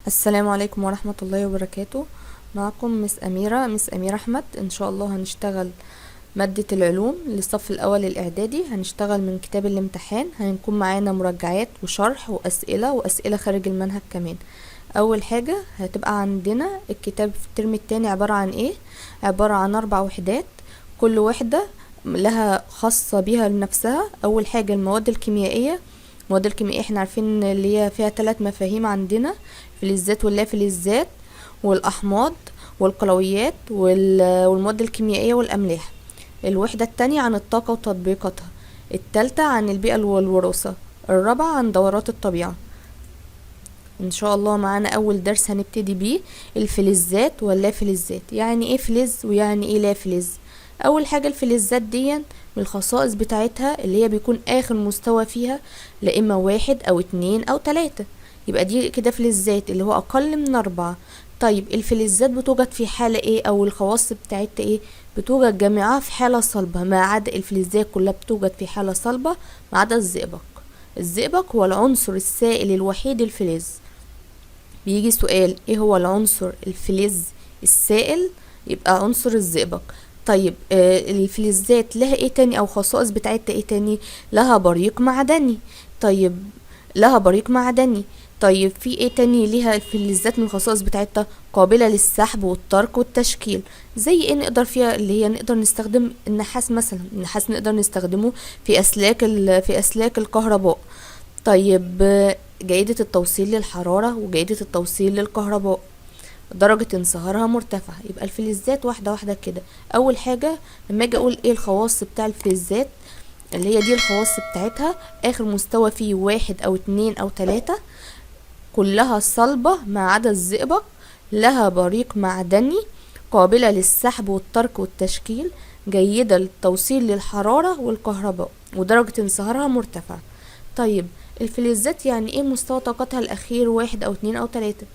السلام عليكم ورحمة الله وبركاته. معكم مس أميرة أحمد. إن شاء الله هنشتغل مادة العلوم للصف الأول الإعدادي. هنشتغل من كتاب الامتحان، هنكون معانا مراجعات وشرح وأسئلة خارج المنهج كمان. أول حاجة هتبقى عندنا الكتاب في الترم التاني عبارة عن إيه؟ عبارة عن 4 وحدات، كل وحدة لها خاصة بيها لنفسها. أول حاجة المواد الكيميائية. المواد الكيميائية احنا عارفين اللي هي فيها 3 مفاهيم عندنا: فلزات واللا فلزات والأحماض والقلويات والمواد الكيميائية والأملاح. الوحدة التانية عن الطاقة وتطبيقاتها، التالتة عن البيئة والوراثة، الرابعة عن دورات الطبيعة. ان شاء الله معانا اول درس هنبتدي بيه الفلزات واللا فلزات. يعني ايه فلز ويعني ايه لا فلز؟ اول حاجة الفلزات دي من الخصائص بتاعتها اللي هي بيكون اخر مستوى فيها لا اما 1 أو 2 أو 3، يبقى دي كده فلزات اللي هو اقل من 4. طيب الفلزات بتوجد في حالة ايه او الخواص بتاعتها ايه؟ بتوجد جميعها في حالة صلبة، ما عدا الفلزات كلها بتوجد في حالة صلبة ما عدا الزئبق. الزئبق هو العنصر السائل الوحيد الفلز. بيجي سؤال ايه هو العنصر الفلز السائل؟ يبقى عنصر الزئبق. طيب الفلزات لها ايه تاني او خصائص بتاعتها ايه تاني؟ لها بريق معدني. طيب لها بريق معدني. طيب في ايه تاني ليها الفلزات من الخصائص بتاعتها؟ قابلة للسحب والترك والتشكيل. زي ايه نقدر فيها؟ اللي هي نقدر نستخدم النحاس مثلا. النحاس نقدر نستخدمه في اسلاك الكهرباء. طيب جيدة التوصيل للحرارة وجيدة التوصيل للكهرباء، درجة انصهارها مرتفعة. يبقى الفلزات واحدة واحدة كده. أول حاجة لما أجي أقول إيه الخواص بتاع الفلزات، اللي هي دي الخواص بتاعتها: آخر مستوى فيه 1 أو 2 أو 3، كلها صلبة ما عدا الزئبق، لها بريق معدني، قابلة للسحب والترك والتشكيل، جيدة للتوصيل للحرارة والكهرباء، ودرجة انصهارها مرتفعة. طيب الفلزات يعني ايه مستوى طاقتها الاخير 1 أو 2 أو 3؟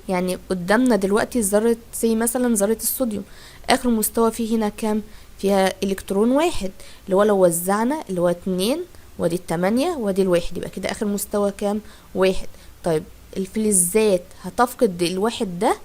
يعني قدامنا دلوقتي ذرة زي مثلا ذرة الصوديوم، اخر مستوى فيه هنا كام؟ فيها الكترون 1، اللي هو لو وزعنا اللي هو 2 ودي 8 ودي 1، يبقى كده اخر مستوى كام؟ 1. طيب الفلزات هتفقد الواحد ده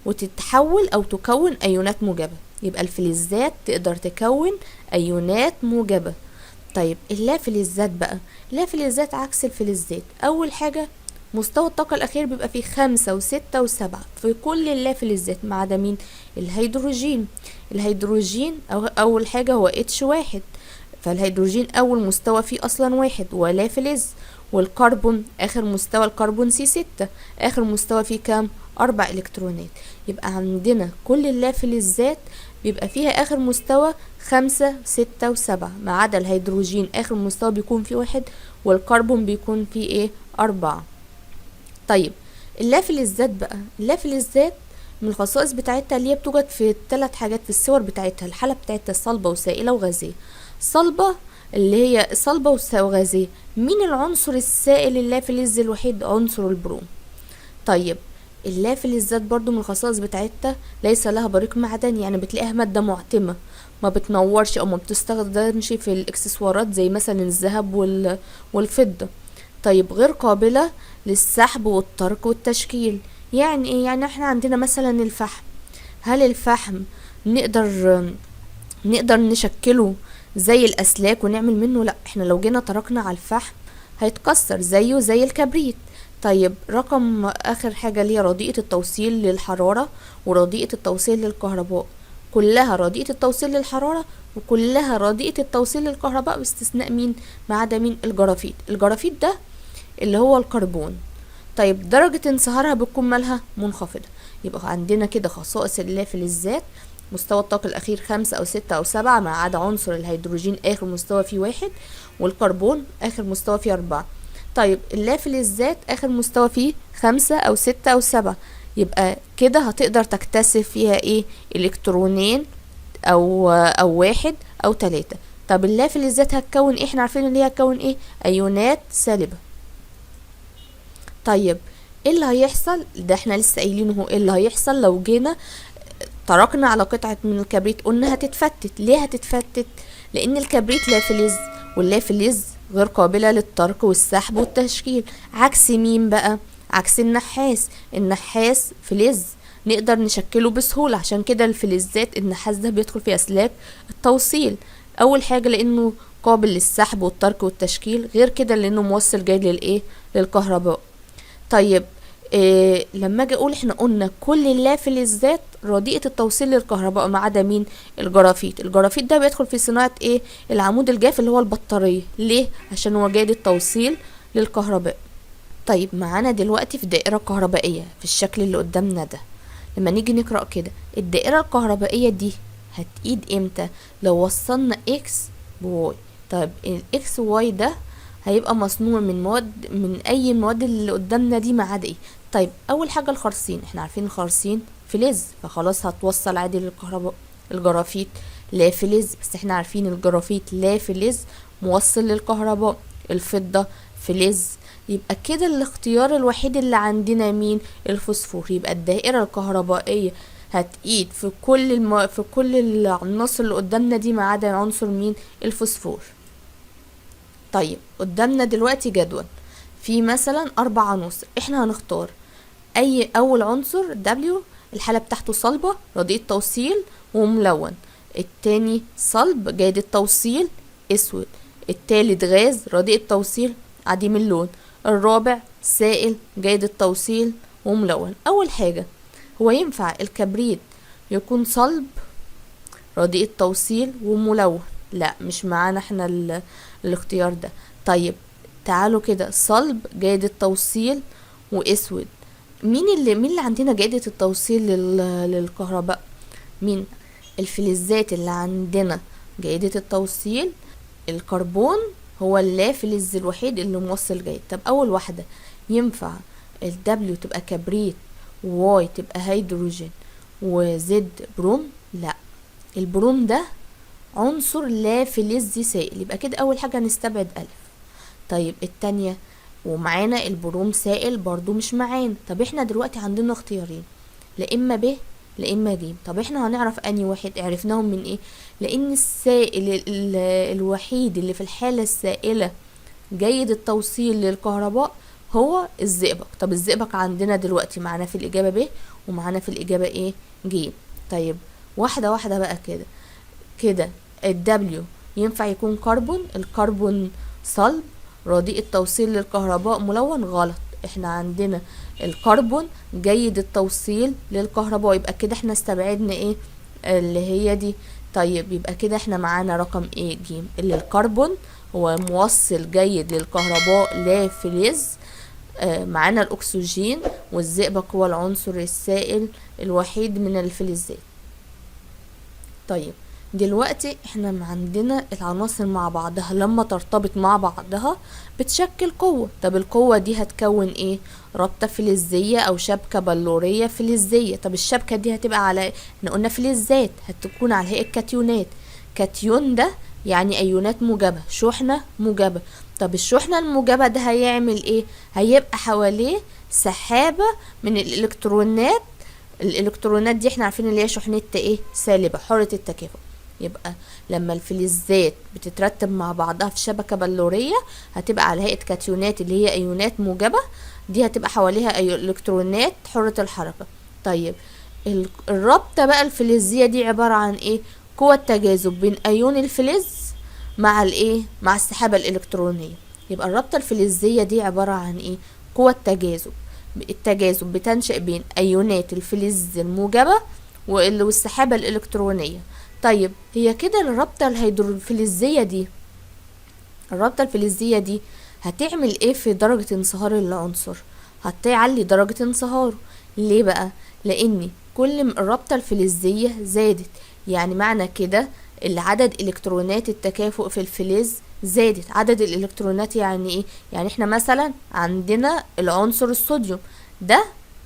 وتتحول او تكون ايونات موجبة، يبقى الفلزات تقدر تكون ايونات موجبة. طيب اللافلزات بقى، اللافلزات عكس الفلزات. اول حاجة مستوى الطاقة الاخير بيبقى فيه 5 و6 و7 في كل اللافلزات ما عدا مين؟ الهيدروجين. الهيدروجين اول حاجة هو H1، فالهيدروجين اول مستوى فيه اصلا 1 ولا فلز. والكربون اخر مستوى الكربون C6، اخر مستوى فيه كام؟ 4 الكترونات. يبقى عندنا كل اللافلزات بيبقى فيها اخر مستوى 5 6 و7 ما عدا الهيدروجين اخر مستوى بيكون فيه 1 والكربون بيكون فيه ايه؟ 4. طيب اللافلزات بقى، اللافلزات من الخصائص بتاعتها اللي هي بتوجد في 3 حاجات في الصور بتاعتها. الحالة بتاعتها صلبة وسائلة وغازية. صلبة اللي هي صلبة وغازية. مين العنصر السائل اللافلز الوحيد؟ عنصر البروم. طيب اللافلزات برضو من الخصائص بتاعتها ليس لها بريق معدني، يعني بتلاقيها مادة معتمة ما بتنورش او ما بتستخدمش في الاكسسوارات زي مثلا الذهب والفضة. طيب غير قابلة للسحب والترك والتشكيل. يعني ايه؟ يعني احنا عندنا مثلا الفحم، هل الفحم نقدر نشكله زي الاسلاك ونعمل منه؟ لا، احنا لو جينا تركنا على الفحم هيتكسر زيه زي الكبريت. طيب رقم اخر حاجة اللي هي رديئة التوصيل للحرارة ورديئة التوصيل للكهرباء. كلها رديئة التوصيل للحرارة وكلها رديئة التوصيل للكهرباء باستثناء مين؟ ما عدا مين؟ الجرافيت. الجرافيت ده اللي هو الكربون. طيب درجة انصهارها بتكون مالها؟ منخفضة. يبقى عندنا كده خصائص اللافلزات: مستوى الطاقة الأخير 5 أو 6 أو 7 ما عدا عنصر الهيدروجين آخر مستوى فيه 1 والكربون آخر مستوى فيه 4. طيب اللافلزات آخر مستوى فيه 5 أو 6 أو 7، يبقى كده هتقدر تكتسب فيها ايه؟ إلكترونين أو 1 أو 3. طب اللافلزات هتكون ايه؟ احنا عارفين اللي هي هتكون ايه؟ أيونات سالبة. طيب ايه اللي هيحصل؟ ده احنا لسه قايلينه. ايه اللي هيحصل لو جينا تركنا على قطعة من الكبريت؟ قلنا هتتفتت. ليه هتتفتت؟ لان الكبريت لافلز، واللافلز غير قابلة للترك والسحب والتشكيل. عكس مين بقى؟ عكس النحاس. النحاس فلز نقدر نشكله بسهولة، عشان كده الفلزات النحاس ده بيدخل في أسلاك التوصيل. أول حاجة لأنه قابل للسحب والترك والتشكيل، غير كده لأنه موصل جيد للكهرباء. طيب لما اجي اقول احنا قلنا كل اللافلزات رديئة التوصيل للكهرباء ما عدا مين؟ الجرافيت. الجرافيت ده بيدخل في صناعة العمود الجاف اللي هو البطارية. ليه؟ عشان هو جيد التوصيل للكهرباء. طيب معانا دلوقتي في دائرة كهربائية في الشكل اللي قدامنا ده. لما نيجي نقرأ كده الدائرة الكهربائية دي هتقيد امتى؟ لو وصلنا اكس بواي. طيب الاكس واي ده هيبقى مصنوع من اي مواد اللي قدامنا دي ما عدا طيب اول حاجه الخرسين، احنا عارفين الخرسين فلز فخلاص هتوصل عادي للكهرباء. الجرافيت لا فلز، بس احنا عارفين الجرافيت لا فلز موصل للكهرباء. الفضه فلز. يبقى كده الاختيار الوحيد اللي عندنا مين؟ الفوسفور. يبقى الدائره الكهربائيه هتقيد في كل العناصر اللي قدامنا دي ما عدا عنصر مين؟ الفوسفور. طيب قدامنا دلوقتي جدول في مثلا 4 عناصر، احنا هنختار اول عنصر W الحالة بتاعته صلبة رديء التوصيل وملون. التاني صلب جيد التوصيل اسود. التالت غاز رديء التوصيل عديم اللون. الرابع سائل جيد التوصيل وملون. اول حاجة هو ينفع الكبريت يكون صلب رديء التوصيل وملون؟ لا مش معانا احنا الاختيار ده. طيب تعالوا كده صلب جيد التوصيل واسود. مين اللي عندنا جيدة التوصيل للكهرباء؟ مين؟ الفلزات اللي عندنا جيدة التوصيل الكربون هو اللافلز الوحيد اللي موصل جيد. طب اول واحدة ينفع الدبليو تبقى كبريت وواي تبقى هيدروجين وزد بروم؟ لا البروم ده عنصر لا فلزي سائل، يبقى كده اول حاجة هنستبعد الف. طيب التانية ومعانا البروم سائل برضو مش معانا. طب احنا دلوقتي عندنا اختيارين لا اما ب لا اما ج. طب احنا هنعرف اني واحد عرفناهم من ايه؟ لان السائل الوحيد اللي في الحالة السائلة جيد التوصيل للكهرباء هو الزئبق. طب الزئبق عندنا دلوقتي معانا في الاجابة ب ومعانا في الاجابة ج. طيب واحدة واحدة بقى كده الدبليو ينفع يكون كربون. الكربون صلب رديء التوصيل للكهرباء ملون؟ غلط. احنا عندنا الكربون جيد التوصيل للكهرباء، يبقى كده احنا استبعدنا اللي هي دي. طيب يبقى كده احنا معانا رقم ج اللي الكربون هو موصل جيد للكهرباء لا فلز. معانا الاكسجين والزئبق هو العنصر السائل الوحيد من الفلزات. طيب دلوقتي احنا عندنا العناصر مع بعضها لما ترتبط مع بعضها بتشكل قوة. طب القوة دي هتكون رابطة فلزية او شبكة بلورية فلزية. طب الشبكة دي هتبقى على احنا قلنا فلزات هتكون على هيئة كاتيونات. كاتيون ده يعني ايونات موجبة، شحنة موجبة. طب الشحنة الموجبة ده هيعمل هيبقى حواليه سحابة من الالكترونات. الالكترونات دي احنا عارفين اللي هي شحنتها سالبة حرة التكافؤ. يبقى لما الفلزات بتترتب مع بعضها في شبكة بلورية هتبقى على هيئة كاتيونات اللي هي ايونات موجبة، دي هتبقى حواليها الكترونات حرة الحركة. طيب الرابطة بقى الفلزية دي عبارة عن قوة تجاذب بين ايون الفلز مع مع السحابة الالكترونية. يبقى الرابطة الفلزية دي عبارة عن قوة تجاذب. التجاذب بتنشأ بين ايونات الفلز الموجبة والسحابة الالكترونية. طيب هي كده الرابطة الفلزية دي هتعمل في درجة انصهار العنصر؟ هتعلي درجة انصهاره. ليه بقى؟ لان كل ما الرابطة الفلزية زادت يعني معنى كده العدد الكترونات التكافؤ في الفلز زادت. عدد الالكترونات يعني يعني احنا مثلا عندنا العنصر الصوديوم ده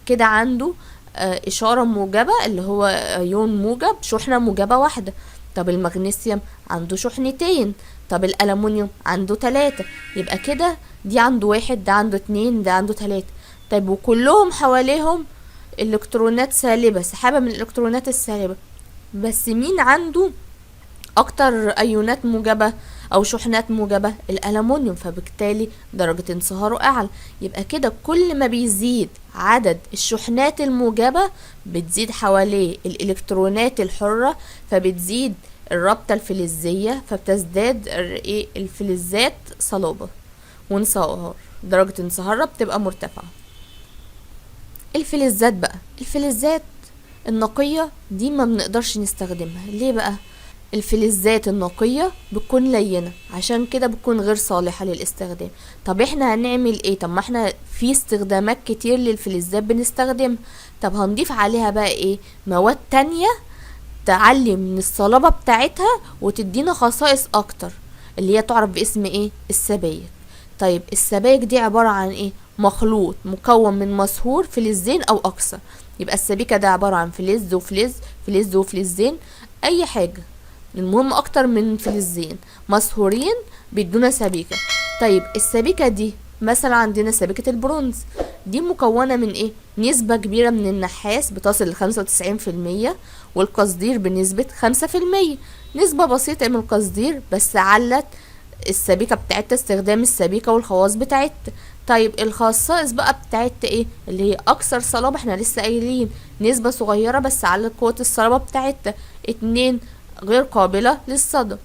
كده عنده اشارة موجبة اللي هو ايون موجب شحنة موجبة واحدة. طب المغنيسيوم عنده شحنتين. طب الالومنيوم عنده 3. يبقى كده دي عنده 1 ده عنده 2 ده عنده 3. طيب وكلهم حواليهم الكترونات سالبة سحابة من الالكترونات السالبة، بس مين عنده اكتر ايونات موجبة؟ او شحنات موجبة الألمنيوم، فبالتالي درجة انصهاره اعلى. يبقى كده كل ما بيزيد عدد الشحنات الموجبة بتزيد حواليه الالكترونات الحرة، فبتزيد الرابطة الفلزية، فبتزداد الفلزات صلابة وانصهار، درجة انصهارها بتبقى مرتفعة. الفلزات بقى، الفلزات النقية دي ما بنقدرش نستخدمها. ليه بقى؟ الفلزات النقية بتكون لينة، عشان كده بتكون غير صالحة للاستخدام. طب احنا هنعمل ايه؟ طب ما احنا في استخدامات كتير للفلزات بنستخدمها. طب هنضيف عليها بقى ايه؟ مواد تانية تعلي من الصلابة بتاعتها وتدينا خصائص اكتر، اللي هي تعرف باسم ايه؟ السبائك. طيب السبائك دي عبارة عن ايه؟ مخلوط مكون من مسحور فلزين او اكثر. يبقى السبيكة ده عبارة عن فلز وفلز، فلز وفلزين، اي حاجة المهم اكتر من فلزين مسحورين بيدونا سبيكة. طيب السبيكة دي مثلا عندنا سبيكة البرونز، دي مكونة من ايه؟ نسبة كبيرة من النحاس بتصل ل95%، والقصدير بنسبة 5%. نسبة بسيطة من القصدير بس علت السبيكة بتاعتها، استخدام السبيكة والخواص بتاعتها. طيب الخصائص بقى بتاعتها ايه؟ اللي هي اكثر صلابة، احنا لسه قايلين نسبة صغيرة بس علت قوة الصلابة بتاعتها. 2، غير قابلة للصدى.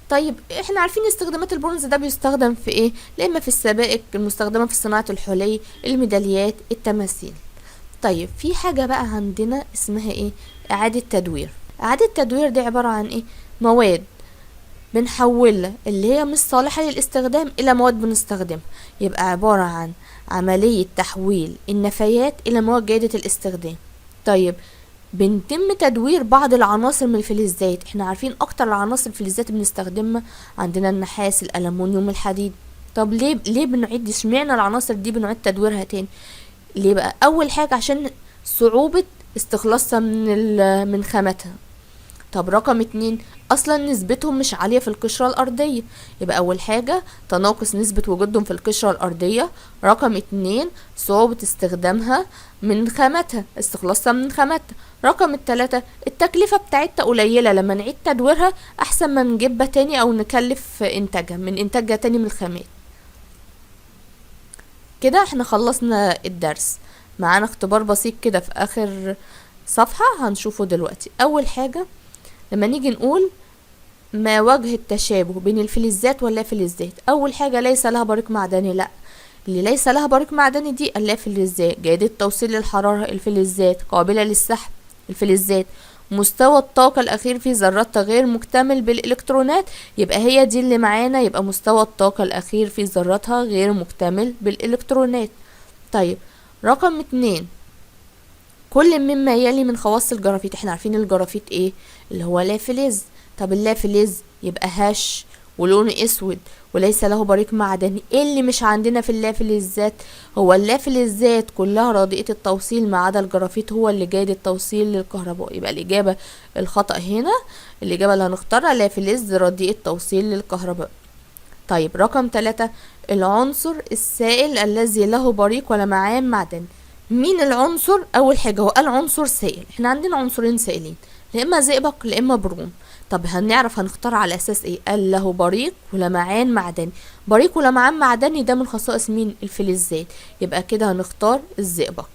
طيب احنا عارفين استخدامات البرونز ده بيستخدم في ايه؟ لا اما في السبائك المستخدمة في صناعة الحلي، الميداليات، التماثيل. طيب في حاجة بقى عندنا اسمها ايه؟ اعادة تدوير. اعادة تدوير دي عبارة عن ايه؟ مواد بنحولها اللي هي مش صالحة للاستخدام الى مواد بنستخدمها. يبقى عبارة عن عملية تحويل النفايات الى مواد جيدة الاستخدام. طيب بنتم تدوير بعض العناصر من الفلزات. احنا عارفين اكتر العناصر الفلزات بنستخدمها عندنا النحاس، الالومنيوم، الحديد. طب ليه بنعيد؟ اشمعنى العناصر دي بنعيد تدويرها تاني؟ ليه بقى؟ اول حاجة عشان صعوبة استخلاصها من خامتها. طب رقم 2، اصلا نسبتهم مش عالية في القشرة الارضية، يبقى اول حاجة تناقص نسبة وجودهم في القشرة الارضية. رقم 2 صعوبة استخدامها من خامتها، استخلاصها من خامتها. رقم 3 التكلفة بتاعتها قليلة، لما نعيد تدويرها احسن ما نجيبها تاني او نكلف انتاجها تاني من الخامات. كده احنا خلصنا الدرس. معانا اختبار بسيط كده في اخر صفحة هنشوفه دلوقتي. اول حاجة لما نيجي نقول ما وجه التشابه بين الفلزات واللافلزات، اول حاجة ليس لها بريق معدني. لا، اللي ليس لها بريق معدني دي اللافلزات. جيدة توصيل للحرارة الفلزات. قابلة للسحب الفلزات. مستوى الطاقة الأخير في ذراتها غير مكتمل بالإلكترونات، يبقى هي دي اللي معانا. يبقى مستوى الطاقة الأخير في ذراتها غير مكتمل بالإلكترونات. طيب رقم 2 كل مما يلي من خواص الجرافيت. احنا عارفين الجرافيت ايه؟ اللي هو لافلز. طب اللافلز يبقى هش ولونه اسود وليس له بريق معدني. ايه اللي مش عندنا في اللافلزات؟ هو اللافلزات كلها رديئة التوصيل ما عدا الجرافيت هو اللي جيد التوصيل للكهرباء. يبقى الإجابة الخطأ هنا، الإجابة اللي هنختارها لافلز رديء التوصيل للكهرباء. طيب رقم 3 العنصر السائل الذي له بريق ولمعان معدني. مين العنصر؟ اول حاجه هو قال عنصر سائل. احنا عندنا عنصرين سائلين، لا اما زئبق لا اما بروم. طب هنعرف هنختار على اساس ايه؟ قال له بريق ولمعان معدني. بريق ولمعان معدني ده من خصائص مين؟ الفلزات. يبقى كده هنختار الزئبق.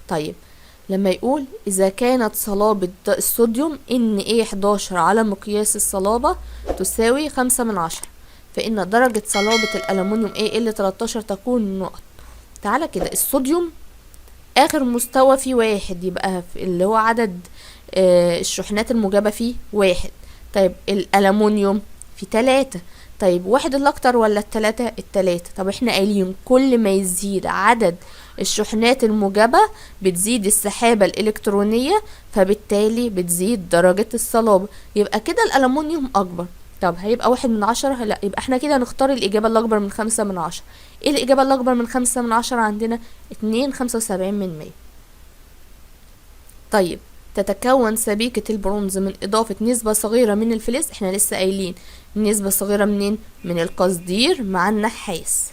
طيب لما يقول اذا كانت صلابة الصوديوم Na11 على مقياس الصلابة تساوي 5/10، فان درجة صلابة الألمنيوم Al13 تكون نقط. تعالى كده، الصوديوم اخر مستوى فيه 1، يبقى اللي هو عدد الشحنات الموجبة فيه 1. طيب الألمنيوم فيه 3. طيب 1 الاكتر ولا التلاتة؟ التلاتة. طب احنا قايلين كل ما يزيد عدد الشحنات الموجبة بتزيد السحابة الإلكترونية، فبالتالي بتزيد درجة الصلابة. يبقى كده الألمنيوم أكبر. طب هيبقى 1/10؟ لا، يبقى احنا كده نختار الإجابة الأكبر من 5/10. ايه الإجابة الأكبر من 5/10 عندنا؟ 2.75%. طيب تتكون سبيكة البرونز من إضافة نسبة صغيرة من الفلز. احنا لسه قايلين نسبة صغيرة منين؟ من القصدير مع النحاس.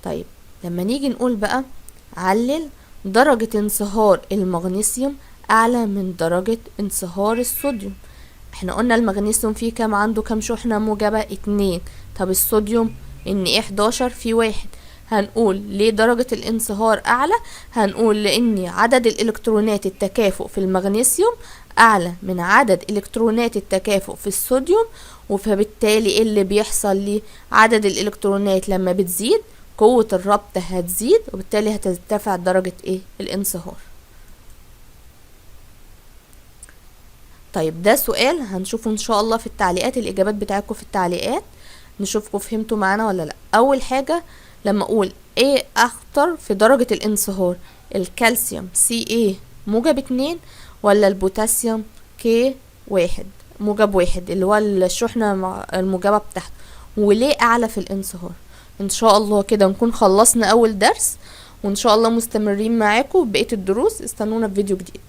طيب لما نيجي نقول بقى علل درجة انصهار المغنيسيوم أعلى من درجة انصهار الصوديوم. احنا قلنا المغنيسيوم فيه كام، عنده كام شحنة موجبة؟ 2. طب الصوديوم Na11 فيه 1. هنقول ليه درجة الانصهار اعلى؟ هنقول لان عدد الالكترونات التكافؤ في المغنيسيوم اعلى من عدد الكترونات التكافؤ في الصوديوم، فبالتالي ايه اللي بيحصل لي؟ عدد الالكترونات لما بتزيد قوة الربط هتزيد، وبالتالي هترتفع درجة ايه؟ الانصهار. طيب ده سؤال هنشوفه ان شاء الله في التعليقات، الاجابات بتاعتكم في التعليقات، نشوفكم فهمتوا معانا ولا لا. اول حاجة لما اقول ايه اخطر في درجة الانصهار، الكالسيوم Ca موجب 2 ولا البوتاسيوم K1 موجب 1 اللي هو الشحنة الموجبة بتاعته، وليه اعلى في الانصهار؟ ان شاء الله كده نكون خلصنا اول درس، وان شاء الله مستمرين معاكم بقية الدروس. استنونا في فيديو جديد.